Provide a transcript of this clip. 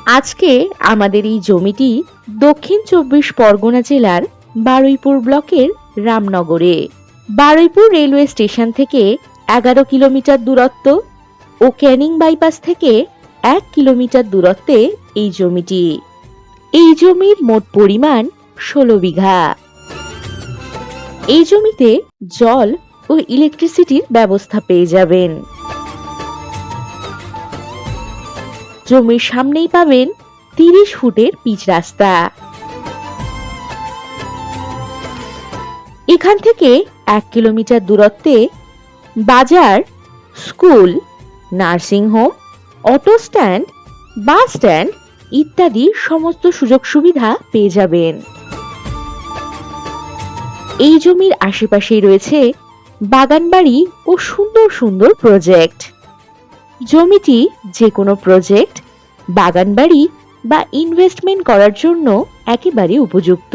আজকে আমাদের এই জমিটি দক্ষিণ ২৪ পরগনা জেলার বারুইপুর ব্লকের রামনগরে। বারুইপুর রেলওয়ে স্টেশন থেকে ১১ কিলোমিটার দূরত্ব ও ক্যানিং বাইপাস থেকে ১ কিলোমিটার দূরত্বে এই জমিটি। এই জমির মোট পরিমাণ ১৬ বিঘা। এই জমিতে জল ও ইলেকট্রিসিটির ব্যবস্থা পেয়ে যাবেন। জমির সামনেই পাবেন ৩০ ফুটের পিচ রাস্তা। এখান থেকে ১ কিলোমিটার দূরত্বে বাজার, school, nursing home, auto stand, bus stand ইত্যাদি সমস্ত সুযোগ সুবিধা পেয়ে যাবেন। এই জমির আশেপাশেই রয়েছে বাগানবাড়ি ও সুন্দর সুন্দর প্রজেক্ট। জমিটি যে কোনো প্রজেক্ট, বাগানবাড়ি বা ইনভেস্টমেন্ট করার জন্য একেবারে উপযুক্ত।